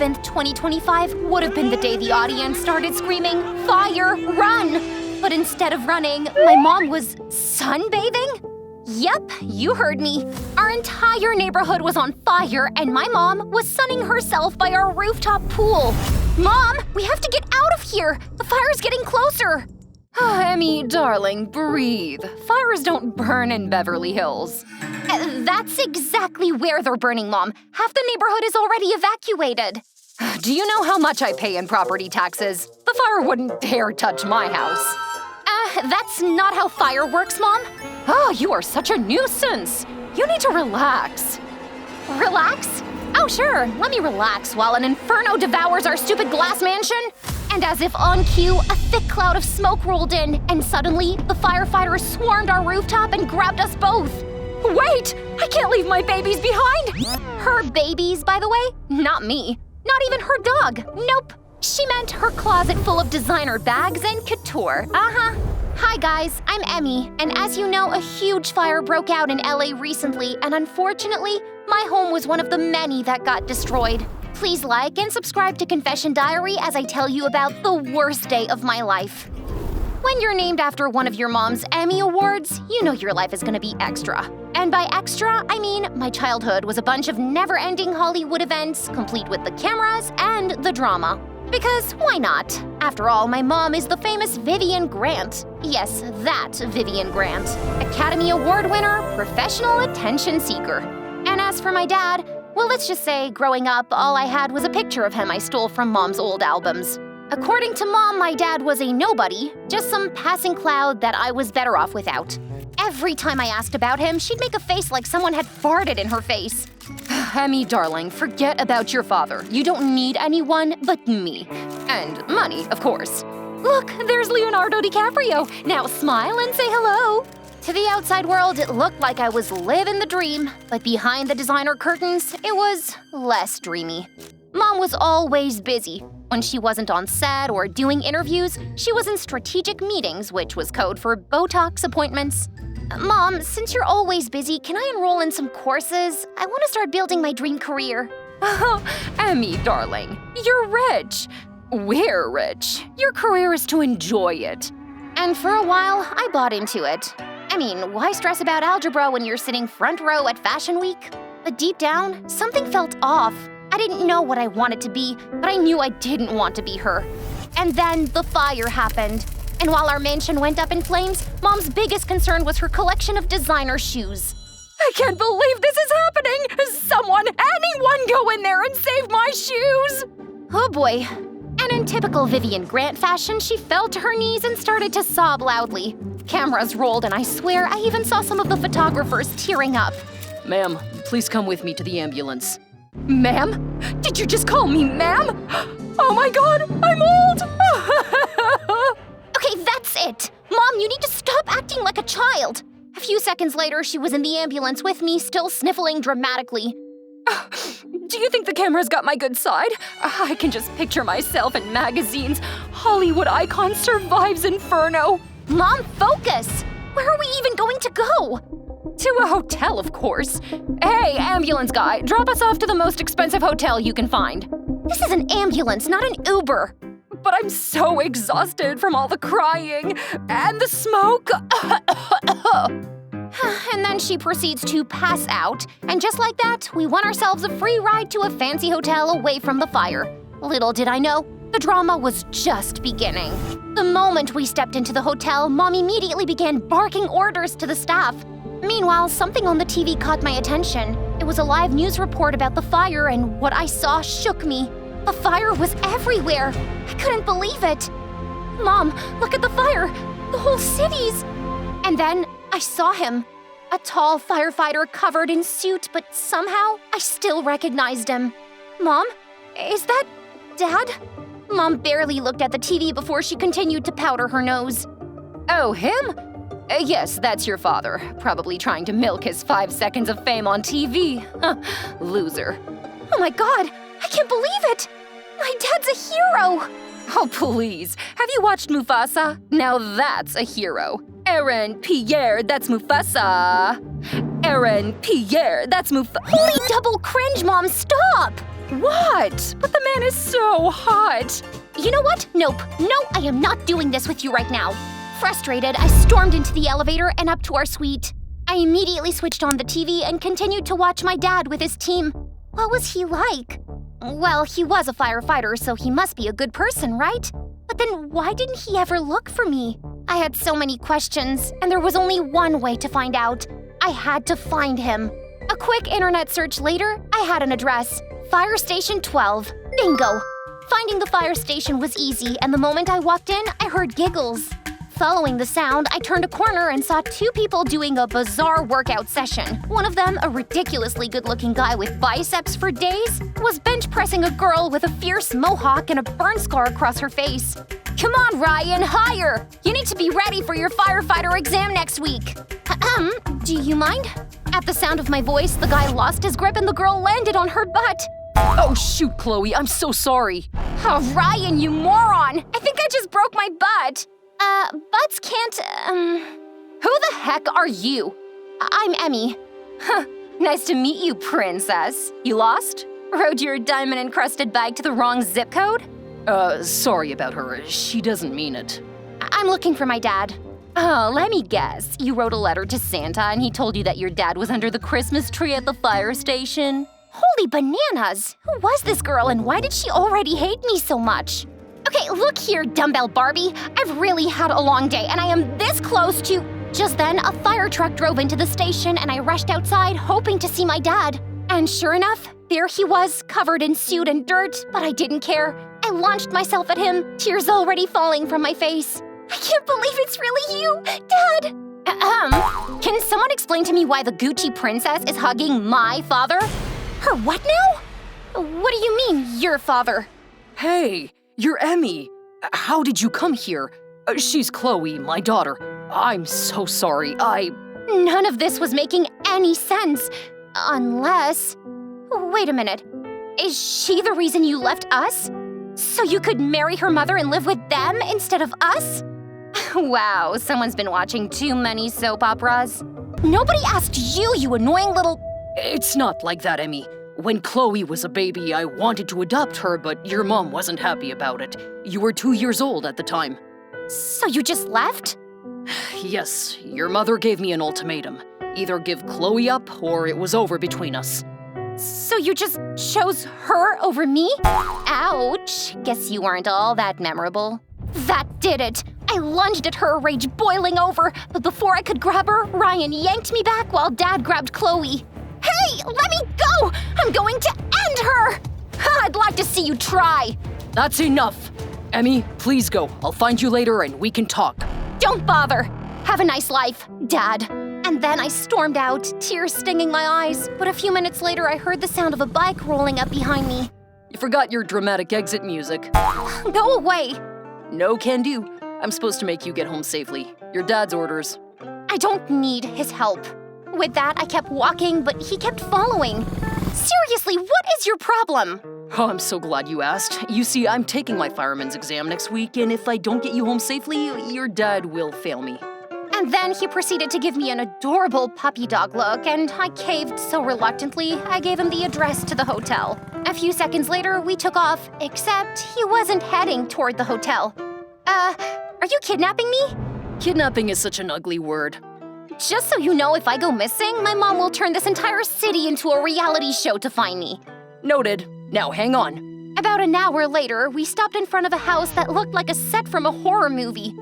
11th, 2025 would have been the day the audience started screaming, "Fire, run!" But instead of running, my mom was sunbathing? Yep, you heard me. Our entire neighborhood was on fire and my mom was sunning herself by our rooftop pool. Mom, we have to get out of here! The fire's getting closer! Emmy, darling, breathe. Fires don't burn in Beverly Hills. That's exactly where they're burning, Mom. Half the neighborhood is already evacuated. Do you know how much I pay in property taxes? The fire wouldn't dare touch my house. That's not how fire works, Mom. Oh, you are such a nuisance. You need to relax. Relax? Oh, sure. Let me relax while an inferno devours our stupid glass mansion. And as if on cue, a thick cloud of smoke rolled in, and suddenly, the firefighters swarmed our rooftop and grabbed us both. Wait! I can't leave my babies behind! Her babies, by the way? Not me. Not even her dog. Nope. She meant her closet full of designer bags and couture. Hi guys, I'm Emmy, and as you know, a huge fire broke out in LA recently, and unfortunately, my home was one of the many that got destroyed. Please like and subscribe to Confession Diary as I tell you about the worst day of my life. When you're named after one of your mom's Emmy Awards, you know your life is gonna be extra. And by extra, I mean my childhood was a bunch of never-ending Hollywood events, complete with the cameras and the drama. Because why not? After all, my mom is the famous Vivian Grant. Yes, that Vivian Grant. Academy Award winner, professional attention seeker. And as for my dad, well, let's just say, growing up, all I had was a picture of him I stole from Mom's old albums. According to Mom, my dad was a nobody, just some passing cloud that I was better off without. Every time I asked about him, she'd make a face like someone had farted in her face. Emmy, darling, forget about your father. You don't need anyone but me. And money, of course. Look, there's Leonardo DiCaprio. Now smile and say hello. To the outside world, it looked like I was living the dream, but behind the designer curtains, it was less dreamy. Mom was always busy. When she wasn't on set or doing interviews, she was in strategic meetings, which was code for Botox appointments. Mom, since you're always busy, can I enroll in some courses? I want to start building my dream career. Oh, Emmy, darling, you're rich. We're rich. Your career is to enjoy it. And for a while, I bought into it. I mean, why stress about algebra when you're sitting front row at Fashion Week? But deep down, something felt off. I didn't know what I wanted to be, but I knew I didn't want to be her. And then the fire happened. And while our mansion went up in flames, Mom's biggest concern was her collection of designer shoes. I can't believe this is happening! Someone, anyone go in there and save my shoes! Oh boy. And in typical Vivian Grant fashion, she fell to her knees and started to sob loudly. Cameras rolled, and I swear I even saw some of the photographers tearing up. Ma'am, please come with me to the ambulance. Ma'am? Did you just call me ma'am? Oh my god, I'm old! Okay, that's it! Mom, you need to stop acting like a child! A few seconds later, she was in the ambulance with me, still sniffling dramatically. Do you think the camera's got my good side? I can just picture myself in magazines. Hollywood icon survives inferno. Mom, focus! Where are we even going to go? To a hotel, of course. Hey, ambulance guy, drop us off to the most expensive hotel you can find. This is an ambulance, not an Uber. But I'm so exhausted from all the crying and the smoke. And then she proceeds to pass out, and just like that, we won ourselves a free ride to a fancy hotel away from the fire. Little did I know, the drama was just beginning. The moment we stepped into the hotel, Mom immediately began barking orders to the staff. Meanwhile, something on the TV caught my attention. It was a live news report about the fire, and what I saw shook me. The fire was everywhere. I couldn't believe it. Mom, look at the fire. The whole city's. And then I saw him. A tall firefighter covered in suit, but somehow I still recognized him. Mom, is that Dad? Mom barely looked at the TV before she continued to powder her nose. Oh, him? Yes, that's your father. Probably trying to milk his 5 seconds of fame on TV. Loser. Oh my god, I can't believe it! My dad's a hero! Oh, please. Have you watched Mufasa? Now that's a hero. Aaron Pierre, that's Mufasa. Aaron Pierre, that's Mufasa. Holy double cringe, Mom, stop! What? But the man is so hot. You know what? Nope. No, I am not doing this with you right now. Frustrated, I stormed into the elevator and up to our suite. I immediately switched on the TV and continued to watch my dad with his team. What was he like? Well, he was a firefighter, so he must be a good person, right? But then why didn't he ever look for me? I had so many questions, and there was only one way to find out. I had to find him. A quick internet search later, I had an address. Fire Station 12. Bingo! Finding the fire station was easy, and the moment I walked in, I heard giggles. Following the sound, I turned a corner and saw two people doing a bizarre workout session. One of them, a ridiculously good-looking guy with biceps for days, was bench pressing a girl with a fierce mohawk and a burn scar across her face. Come on, Ryan, higher! You need to be ready for your firefighter exam next week. Do you mind? At the sound of my voice, the guy lost his grip and the girl landed on her butt. Oh shoot, Chloe, I'm so sorry. Oh, Ryan, you moron! I think I just broke my butt. Butts can't, Who the heck are you? I'm Emmy. Huh, nice to meet you, princess. You lost? Rode your diamond-encrusted bag to the wrong zip code? Sorry about her. She doesn't mean it. I'm looking for my dad. Oh, let me guess. You wrote a letter to Santa and he told you that your dad was under the Christmas tree at the fire station? Holy bananas! Who was this girl and why did she already hate me so much? Okay, look here, dumbbell Barbie. I've really had a long day and I am this close to… Just then, a fire truck drove into the station and I rushed outside hoping to see my dad. And sure enough, there he was, covered in soot and dirt, but I didn't care. I launched myself at him, tears already falling from my face. I can't believe it's really you, Dad! Can someone explain to me why the Gucci princess is hugging my father? Her what now? What do you mean, your father? Hey, you're Emmy. How did you come here? She's Chloe, my daughter. I'm so sorry, None of this was making any sense. Unless… Wait a minute. Is she the reason you left us? So you could marry her mother and live with them instead of us? Wow, someone's been watching too many soap operas. Nobody asked you, you annoying little… It's not like that, Emmy. When Chloe was a baby, I wanted to adopt her, but your mom wasn't happy about it. You were 2 years old at the time. So you just left? Yes, your mother gave me an ultimatum. Either give Chloe up, or it was over between us. So you just chose her over me? Ouch. Guess you weren't all that memorable. That did it! I lunged at her, rage boiling over, but before I could grab her, Ryan yanked me back while Dad grabbed Chloe. Hey, let me go! I'm going to end her! I'd like to see you try. That's enough! Emmy, please go. I'll find you later and we can talk. Don't bother! Have a nice life, Dad. And then I stormed out, tears stinging my eyes. But a few minutes later, I heard the sound of a bike rolling up behind me. You forgot your dramatic exit music. Go away! No can do. I'm supposed to make you get home safely. Your dad's orders. I don't need his help. With that, I kept walking, but he kept following. Seriously, what is your problem? Oh, I'm so glad you asked. You see, I'm taking my fireman's exam next week, and if I don't get you home safely, your dad will fail me. And then he proceeded to give me an adorable puppy dog look, and I caved so reluctantly, I gave him the address to the hotel. A few seconds later, we took off, except he wasn't heading toward the hotel. Are you kidnapping me? Kidnapping is such an ugly word. Just so you know, if I go missing, my mom will turn this entire city into a reality show to find me. Noted. Now hang on. About an hour later, we stopped in front of a house that looked like a set from a horror movie.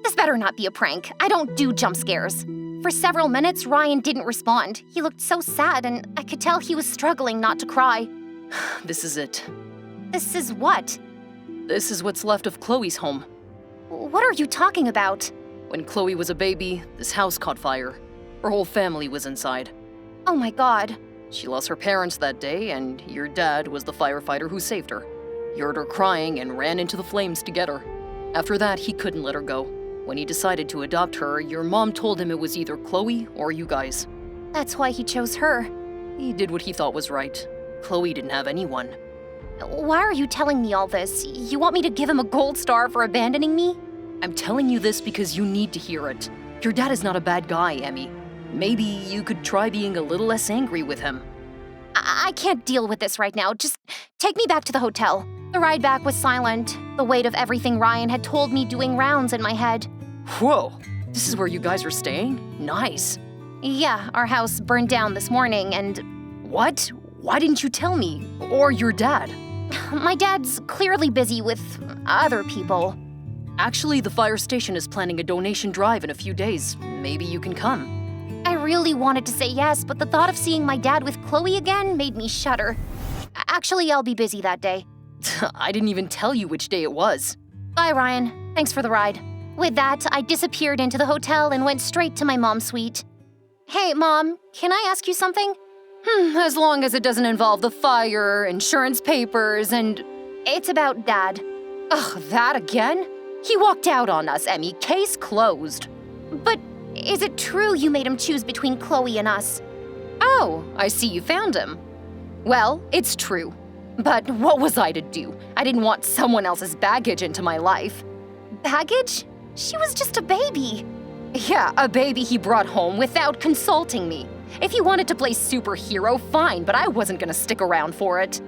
This better not be a prank. I don't do jump scares. For several minutes, Ryan didn't respond. He looked so sad, and I could tell he was struggling not to cry. This is it. This is what? This is what's left of Chloe's home. What are you talking about? When Chloe was a baby, this house caught fire. Her whole family was inside. Oh my God. She lost her parents that day, and your dad was the firefighter who saved her. He heard her crying and ran into the flames to get her. After that, he couldn't let her go. When he decided to adopt her, your mom told him it was either Chloe or you guys. That's why he chose her. He did what he thought was right. Chloe didn't have anyone. Why are you telling me all this? You want me to give him a gold star for abandoning me? I'm telling you this because you need to hear it. Your dad is not a bad guy, Emmy. Maybe you could try being a little less angry with him. I can't deal with this right now. Just take me back to the hotel. The ride back was silent, the weight of everything Ryan had told me doing rounds in my head. Whoa, this is where you guys are staying? Nice. Yeah, our house burned down this morning and What? Why didn't you tell me? Or your dad? my dad's clearly busy with other people. Actually, the fire station is planning a donation drive in a few days. Maybe you can come. I really wanted to say yes, but the thought of seeing my dad with Chloe again made me shudder. Actually, I'll be busy that day. I didn't even tell you which day it was. Bye, Ryan. Thanks for the ride. With that, I disappeared into the hotel and went straight to my mom's suite. Hey, Mom, can I ask you something? As long as it doesn't involve the fire, insurance papers, and... It's about Dad. Ugh, that again? He walked out on us, Emmy. Case closed. But is it true you made him choose between Chloe and us? Oh, I see you found him. Well, it's true. But what was I to do? I didn't want someone else's baggage into my life. Baggage? She was just a baby. Yeah, a baby he brought home without consulting me. If he wanted to play superhero, fine, but I wasn't gonna stick around for it.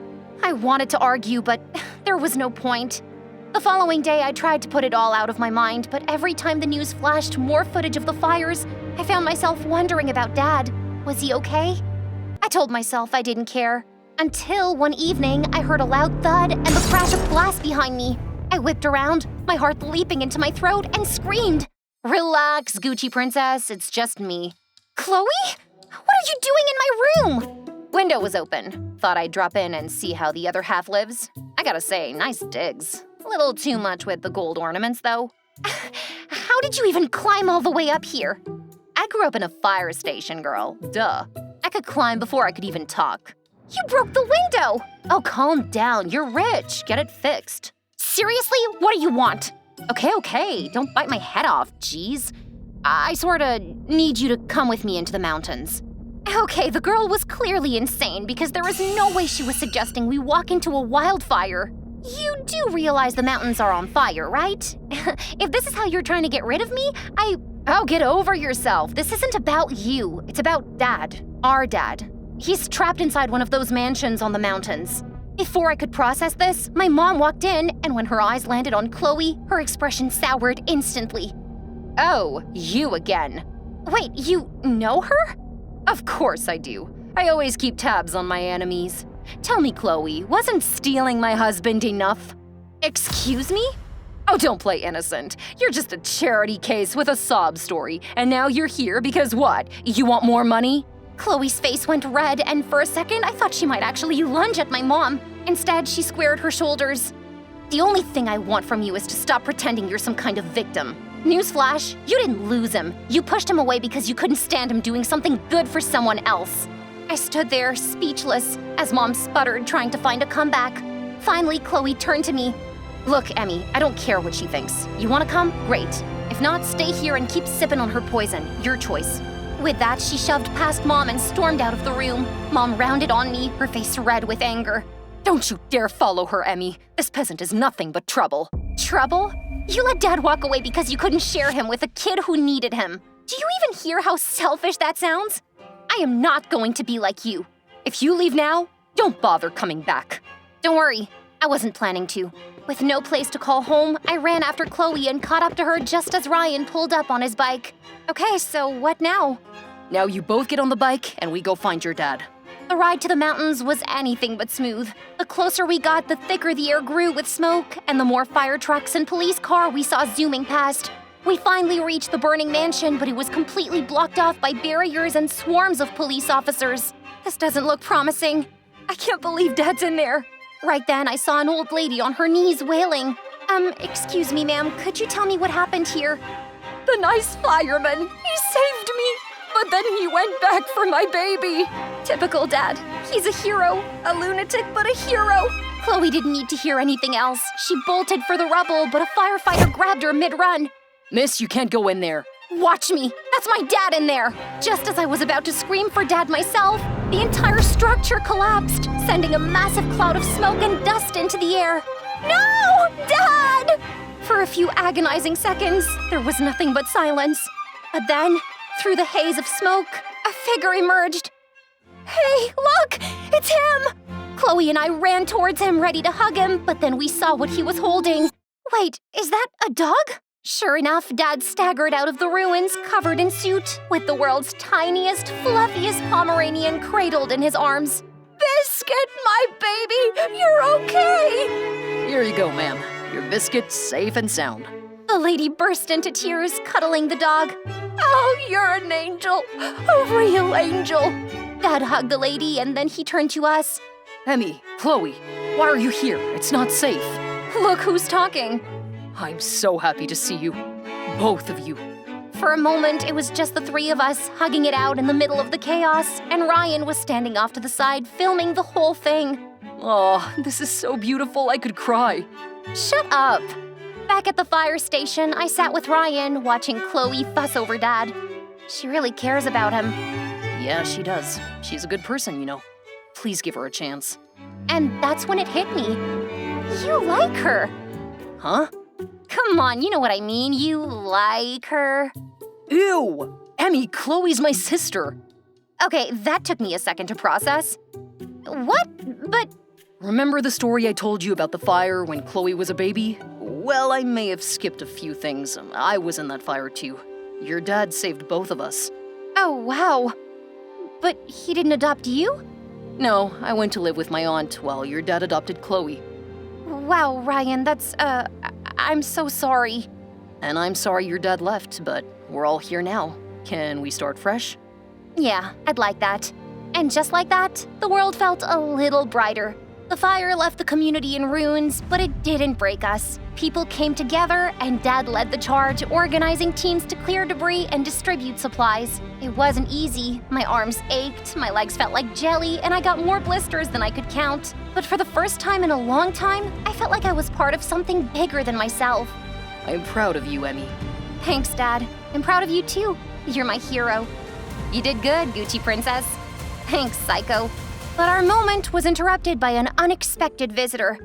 I wanted to argue, but there was no point. The following day, I tried to put it all out of my mind, but every time the news flashed more footage of the fires, I found myself wondering about Dad. Was he okay? I told myself I didn't care. Until one evening, I heard a loud thud and the crash of glass behind me. I whipped around, my heart leaping into my throat, and screamed. Relax, Gucci princess, it's just me. Chloe? What are you doing in my room? Window was open. Thought I'd drop in and see how the other half lives. I gotta say, nice digs. A little too much with the gold ornaments, though. How did you even climb all the way up here? I grew up in a fire station, girl. Duh. I could climb before I could even talk. You broke the window! Oh, calm down. You're rich. Get it fixed. Seriously? What do you want? Okay. Don't bite my head off, jeez. I sorta need you to come with me into the mountains. Okay, the girl was clearly insane because there was no way she was suggesting we walk into a wildfire. You do realize the mountains are on fire, right? If this is how you're trying to get rid of me, Oh, get over yourself. This isn't about you. It's about Dad. Our dad. He's trapped inside one of those mansions on the mountains. Before I could process this, my mom walked in, and when her eyes landed on Chloe, her expression soured instantly. Oh, you again. Wait, you know her? Of course I do. I always keep tabs on my enemies. Tell me, Chloe, wasn't stealing my husband enough? Excuse me? Oh, don't play innocent. You're just a charity case with a sob story, and now you're here because what? You want more money? Chloe's face went red, and for a second, I thought she might actually lunge at my mom. Instead, she squared her shoulders. The only thing I want from you is to stop pretending you're some kind of victim. Newsflash, you didn't lose him. You pushed him away because you couldn't stand him doing something good for someone else. I stood there, speechless, as Mom sputtered, trying to find a comeback. Finally, Chloe turned to me. Look, Emmy, I don't care what she thinks. You want to come? Great. If not, stay here and keep sipping on her poison. Your choice. With that, she shoved past Mom and stormed out of the room. Mom rounded on me, her face red with anger. Don't you dare follow her, Emmy. This peasant is nothing but trouble. Trouble? You let Dad walk away because you couldn't share him with a kid who needed him. Do you even hear how selfish that sounds? I am not going to be like you. If you leave now, don't bother coming back. Don't worry, I wasn't planning to. With no place to call home, I ran after Chloe and caught up to her just as Ryan pulled up on his bike. Okay, so what now? Now you both get on the bike and we go find your dad. The ride to the mountains was anything but smooth. The closer we got, the thicker the air grew with smoke, and the more fire trucks and police car we saw zooming past. We finally reached the burning mansion, but it was completely blocked off by barriers and swarms of police officers. This doesn't look promising. I can't believe Dad's in there. Right then, I saw an old lady on her knees wailing. Excuse me, ma'am, could you tell me what happened here? The nice fireman, he saved me, but then he went back for my baby. Typical Dad. He's a hero. A lunatic, but a hero. Chloe didn't need to hear anything else. She bolted for the rubble, but a firefighter grabbed her mid-run. Miss, you can't go in there. Watch me. That's my dad in there. Just as I was about to scream for Dad myself, the entire structure collapsed, sending a massive cloud of smoke and dust into the air. No! Dad! For a few agonizing seconds, there was nothing but silence. But then, through the haze of smoke, a figure emerged. Hey, look! It's him! Chloe and I ran towards him, ready to hug him, but then we saw what he was holding. Wait, is that a dog? Sure enough, Dad staggered out of the ruins, covered in soot, with the world's tiniest, fluffiest Pomeranian cradled in his arms. Biscuit, my baby, you're okay! Here you go, ma'am. Your biscuit's safe and sound. The lady burst into tears, cuddling the dog. Oh, you're an angel, a real angel. Dad hugged the lady and then he turned to us. Emmy, Chloe, why are you here? It's not safe. Look who's talking. I'm so happy to see you. Both of you. For a moment, it was just the three of us, hugging it out in the middle of the chaos, and Ryan was standing off to the side, filming the whole thing. Oh, this is so beautiful, I could cry. Shut up. Back at the fire station, I sat with Ryan, watching Chloe fuss over Dad. She really cares about him. Yeah, she does. She's a good person, you know. Please give her a chance. And that's when it hit me. You like her. Huh? Come on, you know what I mean. You like her. Ew! Emmy, Chloe's my sister. Okay, that took me a second to process. What? But... Remember the story I told you about the fire when Chloe was a baby? Well, I may have skipped a few things. I was in that fire too. Your dad saved both of us. Oh, wow. But he didn't adopt you? No, I went to live with my aunt while your dad adopted Chloe. Wow, Ryan, that's, I'm so sorry. And I'm sorry your dad left, but we're all here now. Can we start fresh? Yeah, I'd like that. And just like that, the world felt a little brighter. The fire left the community in ruins, but it didn't break us. People came together, and Dad led the charge, organizing teams to clear debris and distribute supplies. It wasn't easy. My arms ached, my legs felt like jelly, and I got more blisters than I could count. But for the first time in a long time, I felt like I was part of something bigger than myself. I'm proud of you, Emmy. Thanks, Dad. I'm proud of you, too. You're my hero. You did good, Gucci Princess. Thanks, Psycho. But our moment was interrupted by an unexpected visitor.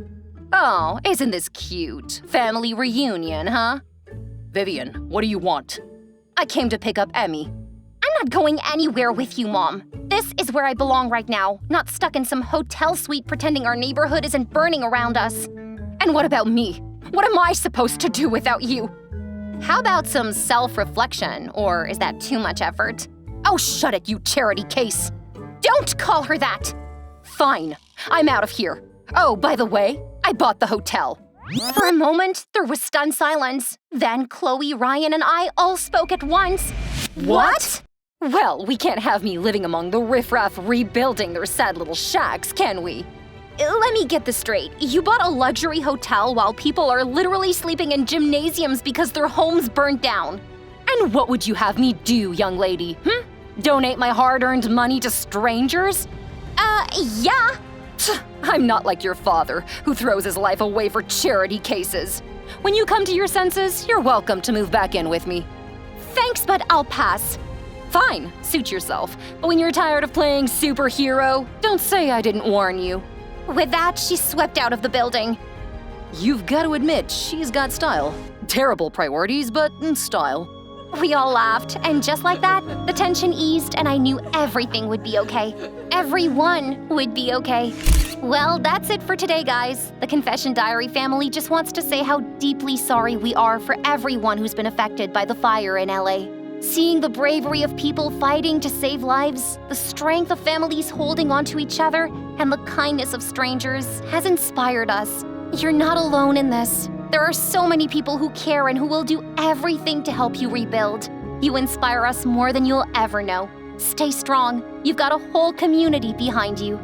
Oh, isn't this cute? Family reunion, huh? Vivian, what do you want? I came to pick up Emmy. I'm not going anywhere with you, Mom. This is where I belong right now, not stuck in some hotel suite pretending our neighborhood isn't burning around us. And what about me? What am I supposed to do without you? How about some self-reflection, or is that too much effort? Oh, shut it, you charity case. Don't call her that. Fine, I'm out of here. Oh, by the way, I bought the hotel. For a moment, there was stunned silence. Then Chloe, Ryan, and I all spoke at once. What? Well, we can't have me living among the riffraff rebuilding their sad little shacks, can we? Let me get this straight. You bought a luxury hotel while people are literally sleeping in gymnasiums because their homes burnt down. And what would you have me do, young lady? Donate my hard-earned money to strangers? Yeah. I'm not like your father, who throws his life away for charity cases. When you come to your senses, you're welcome to move back in with me. Thanks, but I'll pass. Fine, suit yourself. But when you're tired of playing superhero, don't say I didn't warn you. With that, she swept out of the building. You've got to admit, she's got style. Terrible priorities, but in style. We all laughed, and just like that, the tension eased and I knew everything would be okay. Everyone would be okay. Well, that's it for today, guys. The Confession Diary family just wants to say how deeply sorry we are for everyone who's been affected by the fire in LA. Seeing the bravery of people fighting to save lives, the strength of families holding onto each other, and the kindness of strangers has inspired us. You're not alone in this. There are so many people who care and who will do everything to help you rebuild. You inspire us more than you'll ever know. Stay strong. You've got a whole community behind you.